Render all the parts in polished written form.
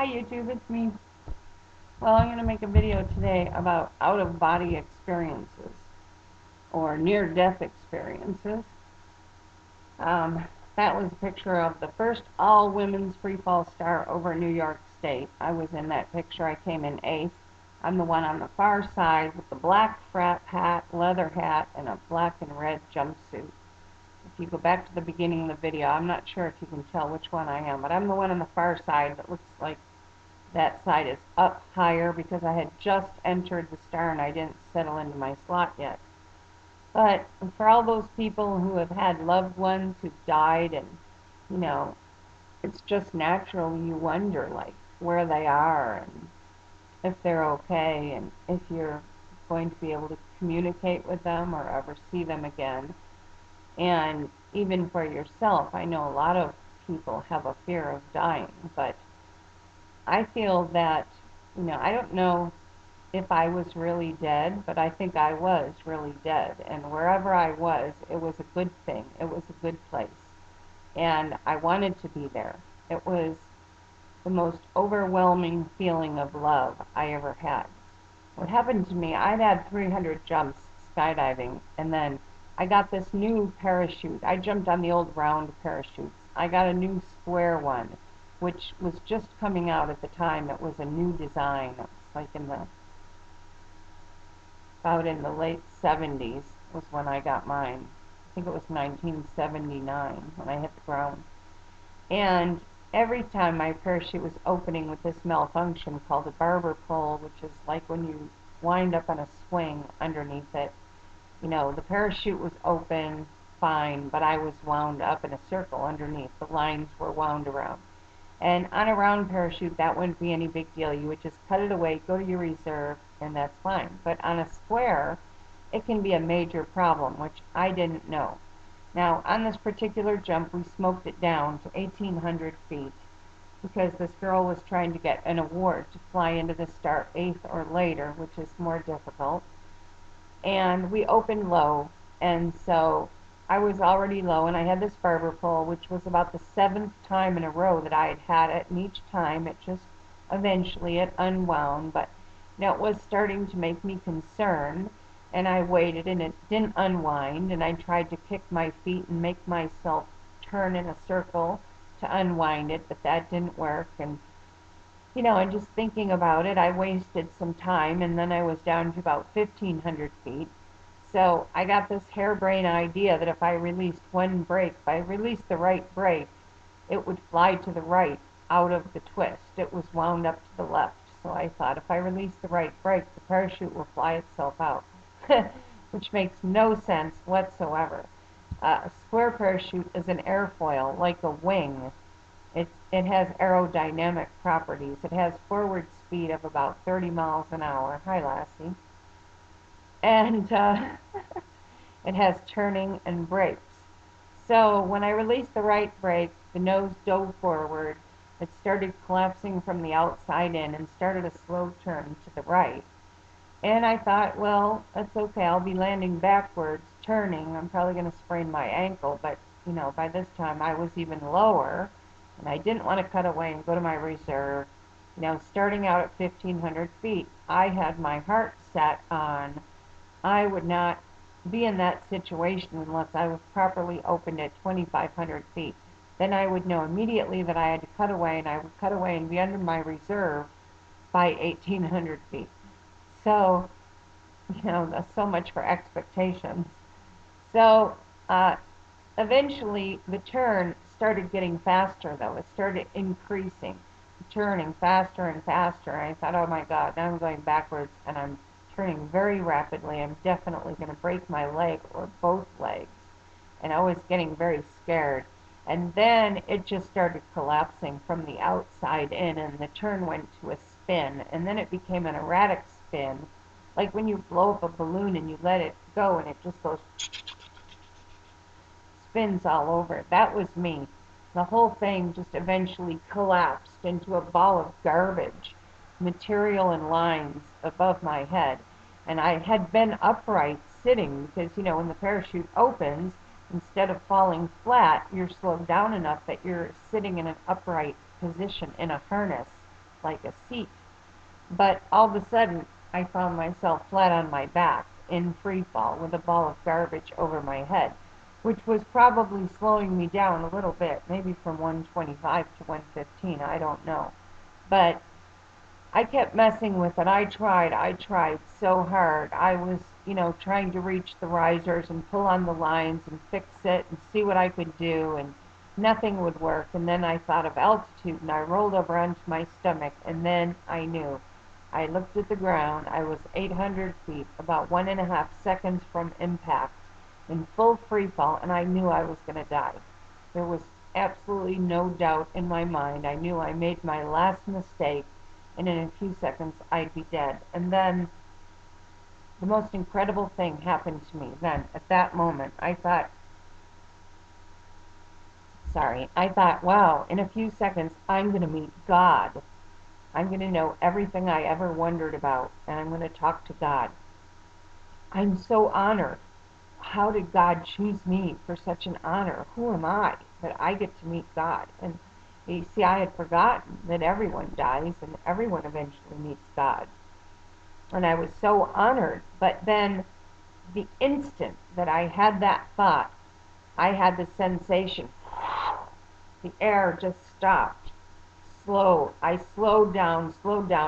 Hi YouTube, it's me. Well, I'm going to make a video today about out-of-body experiences or near-death experiences. That was a picture of the first all-women's freefall star over New York State. I was in that picture. I came in 8th. I'm the one on the far side with the black frat hat, leather hat, and a black and red jumpsuit. If you go back to the beginning of the video, I'm not sure if you can tell which one I am, but I'm the one on the far side that looks like that side is up higher because I had just entered the star and I didn't settle into my slot yet. But for all those people who have had loved ones who've died, and you know, it's just natural you wonder like where they are and if they're okay and if you're going to be able to communicate with them or ever see them again. And even for yourself, I know a lot of people have a fear of dying, but I feel that, I don't know if I was really dead, but I think I was really dead. And wherever I was, it was a good thing. It was a good place. And I wanted to be there. It was the most overwhelming feeling of love I ever had. What happened to me, I'd had 300 jumps skydiving, and then I got this new parachute. I jumped on the old round parachutes. I got a new square one, which was just coming out at the time. It was a new design. It was like about in the late 70s was when I got mine. I think it was 1979 when I hit the ground. And every time my parachute was opening with this malfunction called a Barber Pole, which is like when you wind up on a swing underneath it, the parachute was open fine, but I was wound up in a circle underneath. The lines were wound around. And on a round parachute, that wouldn't be any big deal. You would just cut it away, go to your reserve, and that's fine. But on a square, it can be a major problem, which I didn't know. Now, on this particular jump, we smoked it down to 1,800 feet because this girl was trying to get an award to fly into the star 8th or later, which is more difficult. And we opened low, and so I was already low, and I had this barber pole, which was about the 7th time in a row that I had it, and each time it just eventually it unwound, but it was starting to make me concerned, and I waited, and it didn't unwind, and I tried to kick my feet and make myself turn in a circle to unwind it, but that didn't work, and and just thinking about it, I wasted some time, and then I was down to about 1,500 feet. So I got this harebrained idea that if I released one brake, if I released the right brake, it would fly to the right out of the twist. It was wound up to the left. So I thought if I release the right brake, the parachute will fly itself out, which makes no sense whatsoever. A square parachute is an airfoil, like a wing. It has aerodynamic properties. It has forward speed of about 30 miles an hour. Hi, Lassie. And it has turning and brakes. So when I released the right brake, the nose dove forward. It started collapsing from the outside in and started a slow turn to the right. And I thought, well, that's okay. I'll be landing backwards, turning. I'm probably going to sprain my ankle. But, by this time I was even lower. And I didn't want to cut away and go to my reserve. Starting out at 1,500 feet, I had my heart set on I would not be in that situation unless I was properly opened at 2,500 feet. Then I would know immediately that I had to cut away, and I would cut away and be under my reserve by 1,800 feet. So, that's so much for expectations. So, eventually the turn started getting faster, though. It started increasing, turning faster and faster. And I thought, oh my God, now I'm going backwards, and I'm turning very rapidly. I'm definitely going to break my leg or both legs. And I was getting very scared. And then it just started collapsing from the outside in, and the turn went to a spin. And then it became an erratic spin, like when you blow up a balloon and you let it go and it just goes spins all over. That was me. The whole thing just eventually collapsed into a ball of garbage, material and lines above my head. And I had been upright sitting because, when the parachute opens, instead of falling flat, you're slowed down enough that you're sitting in an upright position in a harness like a seat. But all of a sudden, I found myself flat on my back in free fall with a ball of garbage over my head, which was probably slowing me down a little bit, maybe from 125 to 115, I don't know. But I kept messing with it. I tried so hard. I was, trying to reach the risers and pull on the lines and fix it and see what I could do, and nothing would work. And then I thought of altitude, and I rolled over onto my stomach, and then I knew. I looked at the ground. I was 800 feet, about 1.5 seconds from impact, in full free fall, and I knew I was going to die. There was absolutely no doubt in my mind. I knew I made my last mistake, and in a few seconds I'd be dead. And then the most incredible thing happened to me then. At that moment, I thought, wow, in a few seconds I'm going to meet God. I'm going to know everything I ever wondered about, and I'm going to talk to God. I'm so honored. How did God choose me for such an honor? Who am I that I get to meet God? And you see, I had forgotten that everyone dies and everyone eventually meets God. And I was so honored. But then the instant that I had that thought, I had the sensation, the air just stopped. I slowed down,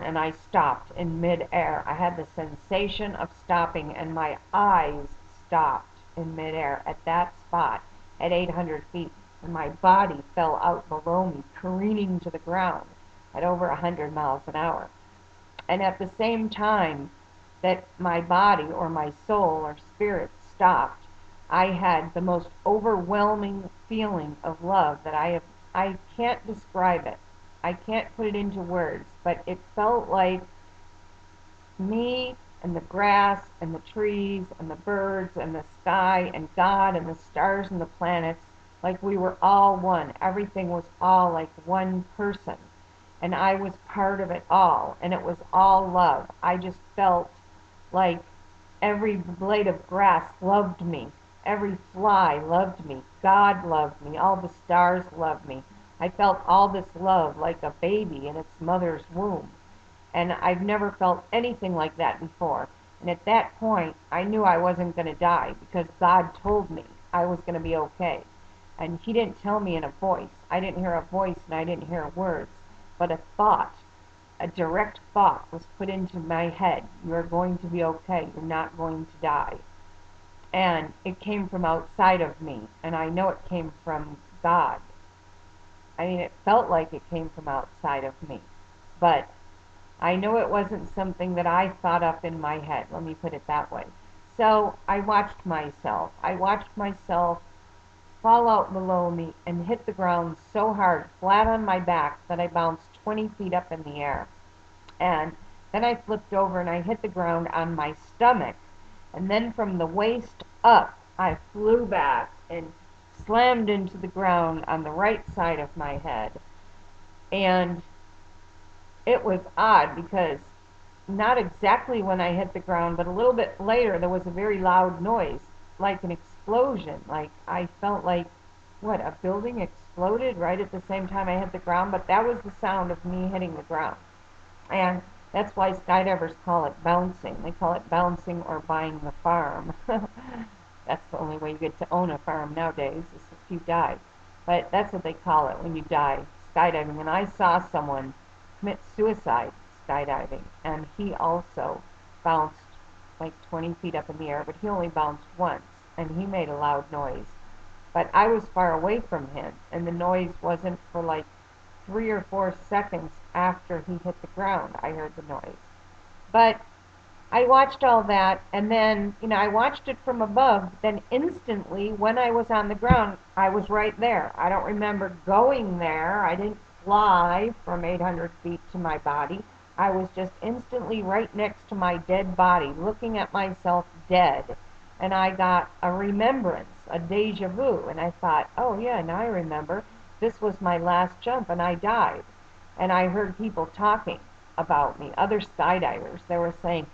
and I stopped in midair. I had the sensation of stopping, and my eyes stopped in midair at that spot at 800 feet. And my body fell out below me, careening to the ground at over 100 miles an hour. And at the same time that my body or my soul or spirit stopped, I had the most overwhelming feeling of love that I can't describe it. I can't put it into words, but it felt like me and the grass and the trees and the birds and the sky and God and the stars and the planets, like we were all one. Everything was all like one person, and I was part of it all, and it was all love. I just felt like every blade of grass loved me, every fly loved me, God loved me, all the stars loved me. I felt all this love like a baby in its mother's womb, and I've never felt anything like that before. And at that point, I knew I wasn't going to die, because God told me I was going to be okay. And He didn't tell me in a voice. I didn't hear a voice, and I didn't hear words, but a thought, a direct thought was put into my head. You're going to be okay. You're not going to die. And it came from outside of me, and I know it came from God. I mean, it felt like it came from outside of me, but I know it wasn't something that I thought up in my head. Let me put it that way. So I watched myself. Fall out below me and hit the ground so hard, flat on my back, that I bounced 20 feet up in the air. And then I flipped over and I hit the ground on my stomach. And then from the waist up, I flew back and slammed into the ground on the right side of my head. And it was odd, because not exactly when I hit the ground, but a little bit later, there was a very loud noise, like an explosion. Like I felt like, a building exploded right at the same time I hit the ground, but that was the sound of me hitting the ground. And that's why skydivers call it bouncing. They call it bouncing or buying the farm. That's the only way you get to own a farm nowadays, is if you die. But that's what they call it when you die, skydiving. And I saw someone commit suicide skydiving, and he also bounced like 20 feet up in the air, but he only bounced once, and he made a loud noise. But I was far away from him, and the noise wasn't for like 3 or 4 seconds after he hit the ground. I heard the noise. But I watched all that, and then, I watched it from above. Then instantly, when I was on the ground, I was right there. I don't remember going there. I didn't fly from 800 feet to my body. I was just instantly right next to my dead body, looking at myself dead. And I got a remembrance, a deja vu, and I thought, oh yeah, now I remember. This was my last jump, and I died. And I heard people talking about me, other skydivers. They were saying,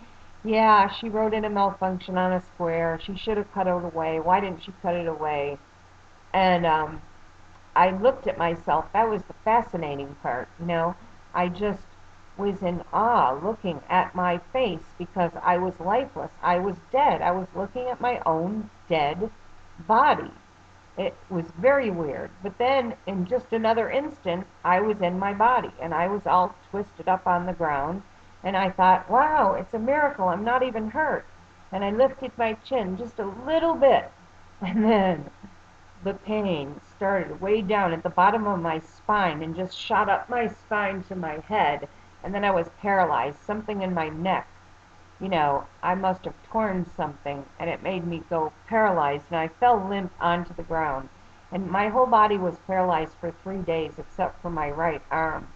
yeah, she wrote in a malfunction on a square. She should have cut it away. Why didn't she cut it away? And I looked at myself. That was the fascinating part, I just was in awe looking at my face because I was lifeless. I was dead. I was looking at my own dead body. It was very weird. But then, in just another instant, I was in my body, and I was all twisted up on the ground. And I thought, wow, it's a miracle. I'm not even hurt. And I lifted my chin just a little bit. And then the pain started way down at the bottom of my spine and just shot up my spine to my head. And then I was paralyzed. Something in my neck, I must have torn something, and it made me go paralyzed, and I fell limp onto the ground. And my whole body was paralyzed for 3 days except for my right arm.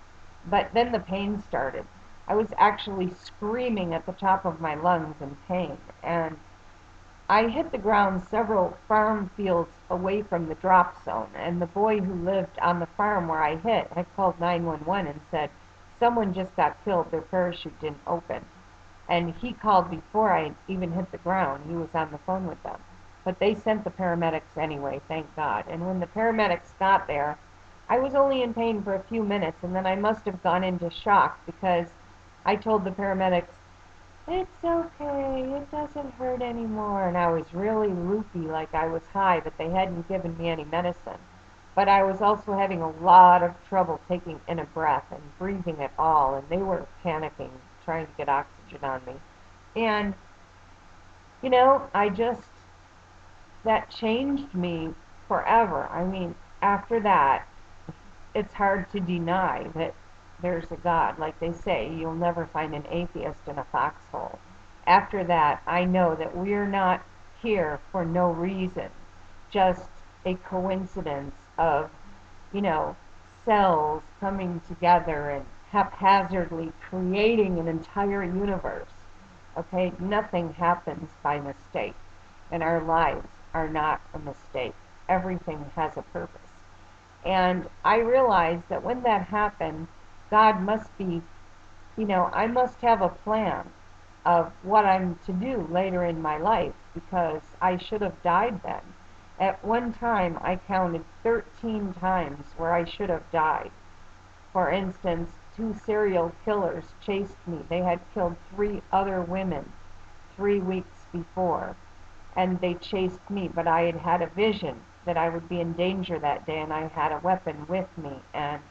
But then the pain started. I was actually screaming at the top of my lungs in pain, and I hit the ground several farm fields away from the drop zone, and the boy who lived on the farm where I hit had called 911 and said, someone just got killed, their parachute didn't open. And he called before I even hit the ground. He was on the phone with them. But they sent the paramedics anyway, thank God. And when the paramedics got there, I was only in pain for a few minutes, and then I must have gone into shock because I told the paramedics, it's okay, it doesn't hurt anymore. And I was really loopy, like I was high, but they hadn't given me any medicine. But I was also having a lot of trouble taking in a breath and breathing at all, and they were panicking, trying to get oxygen on me. And, that changed me forever. I mean, after that, it's hard to deny that there's a God. Like they say, you'll never find an atheist in a foxhole. After that, I know that we're not here for no reason, just a coincidence of, cells coming together and haphazardly creating an entire universe. Okay, nothing happens by mistake, and our lives are not a mistake. Everything has a purpose. And I realized that when that happened, God must be, I must have a plan of what I'm to do later in my life because I should have died then. At one time, I counted 13 times where I should have died. For instance, 2 serial killers chased me. They had killed 3 other women 3 weeks before, and they chased me, but I had had a vision that I would be in danger that day, and I had a weapon with me, and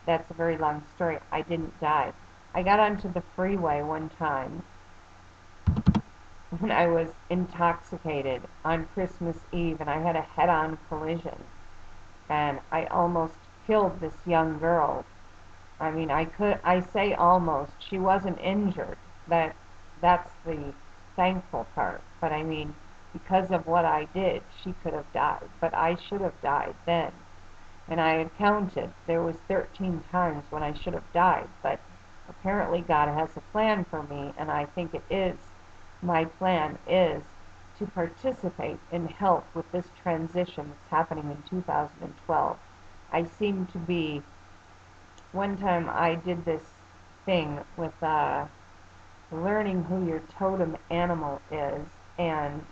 that's a very long story. I didn't die. I got onto the freeway one time when I was intoxicated on Christmas Eve, and I had a head-on collision, and I almost killed this young girl. I mean, I say almost. She wasn't injured. That's the thankful part. But I mean, because of what I did, she could have died. But I should have died then. And I had counted. There was 13 times when I should have died. But apparently God has a plan for me, and I think it is. My plan is to participate in help with this transition that's happening in 2012. I seem to be. One time I did this thing with learning who your totem animal is, and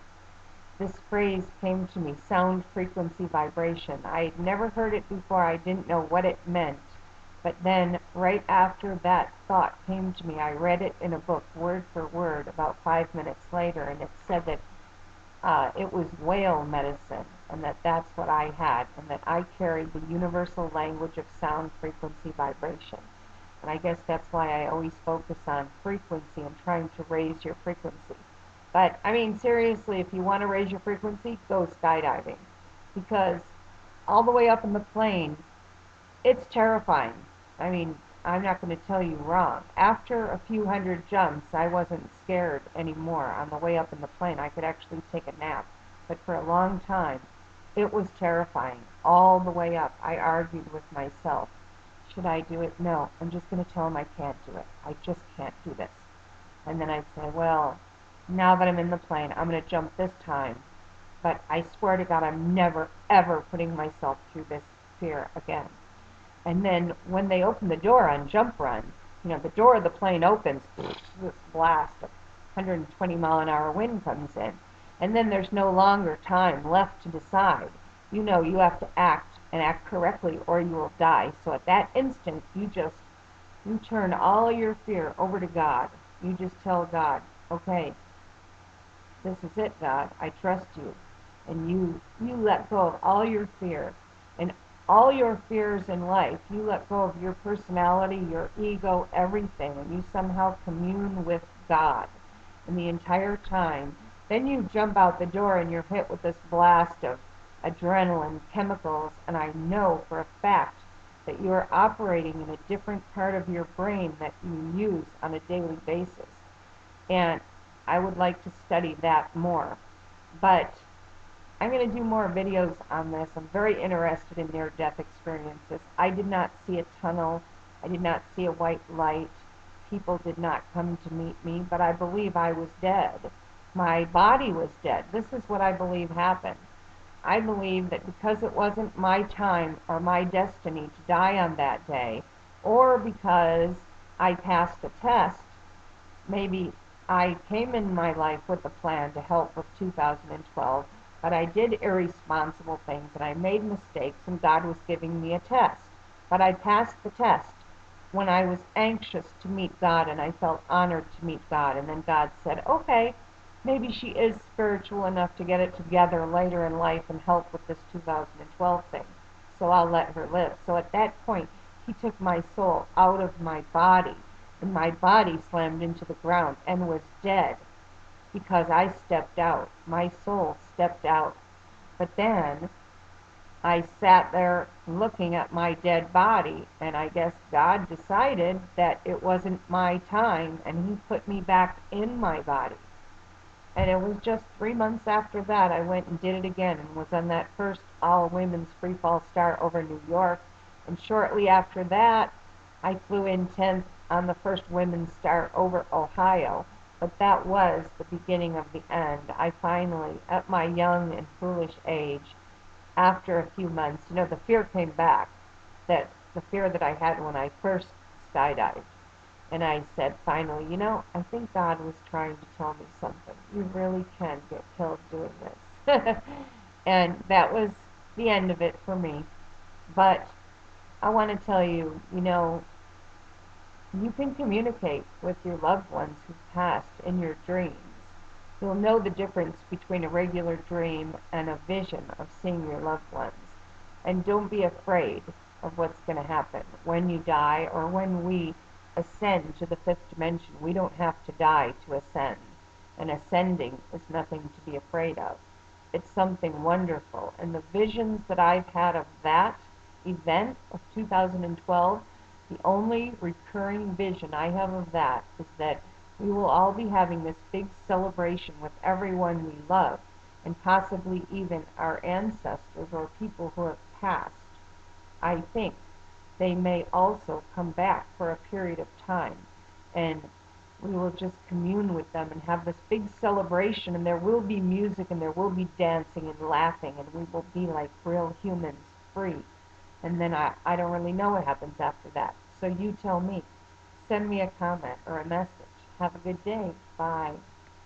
this phrase came to me, sound, frequency, vibration. I had never heard it before. I didn't know what it meant. But then right after that thought came to me, I read it in a book word for word about 5 minutes later, and it said that it was whale medicine, and that's what I had, and that I carried the universal language of sound, frequency, vibration. And I guess that's why I always focus on frequency and trying to raise your frequency. But, I mean, seriously, if you want to raise your frequency, go skydiving. Because all the way up in the plane, it's terrifying. I mean, I'm not going to tell you wrong. After a few hundred jumps, I wasn't scared anymore. On the way up in the plane, I could actually take a nap. But for a long time, it was terrifying. All the way up, I argued with myself. Should I do it? No, I'm just going to tell him I can't do it. I just can't do this. And then I'd say, well, now that I'm in the plane, I'm going to jump this time. But I swear to God, I'm never, ever putting myself through this fear again. And then when they open the door on jump run, the door of the plane opens, this blast of 120-mile-an-hour wind comes in. And then there's no longer time left to decide. You have to act and act correctly or you will die. So at that instant, you just, You turn all your fear over to God. You just tell God, okay, this is it, God. I trust you. And you let go of all your fear and all your fears in life. You let go of your personality, your ego, everything, and you somehow commune with God. And the entire time, then you jump out the door and you're hit with this blast of adrenaline, chemicals, and I know for a fact that you are operating in a different part of your brain that you use on a daily basis. And I would like to study that more. But I'm going to do more videos on this. I'm very interested in near-death experiences. I did not see a tunnel. I did not see a white light. People did not come to meet me, but I believe I was dead. My body was dead. This is what I believe happened. I believe that because it wasn't my time or my destiny to die on that day, or because I passed a test, maybe I came in my life with a plan to help with 2012, but I did irresponsible things and I made mistakes and God was giving me a test. But I passed the test when I was anxious to meet God and I felt honored to meet God. And then God said, okay, maybe she is spiritual enough to get it together later in life and help with this 2012 thing. So I'll let her live. So at that point, he took my soul out of my body, and my body slammed into the ground and was dead because I stepped out. My soul stepped out. But then I sat there looking at my dead body, and I guess God decided that it wasn't my time, and he put me back in my body. And it was just 3 months after that I went and did it again and was on that first all-women's Freefall start over New York. And shortly after that, I flew in 10th on the first women's start over Ohio. But that was the beginning of the end. I finally, at my young and foolish age, after a few months, the fear came back, that the fear that I had when I first skydived. And I said, finally, I think God was trying to tell me something. You really can get killed doing this. And that was the end of it for me. But I want to tell you, you can communicate with your loved ones who've passed in your dreams. You'll know the difference between a regular dream and a vision of seeing your loved ones. And don't be afraid of what's going to happen when you die or when we ascend to the fifth dimension. We don't have to die to ascend. And ascending is nothing to be afraid of. It's something wonderful. And the visions that I've had of that event of 2012, the only recurring vision I have of that is that we will all be having this big celebration with everyone we love, and possibly even our ancestors or people who have passed. I think they may also come back for a period of time, and we will just commune with them and have this big celebration, and there will be music and there will be dancing and laughing, and we will be like real humans, free. And then I don't really know what happens after that. So you tell me. Send me a comment or a message. Have a good day. Bye.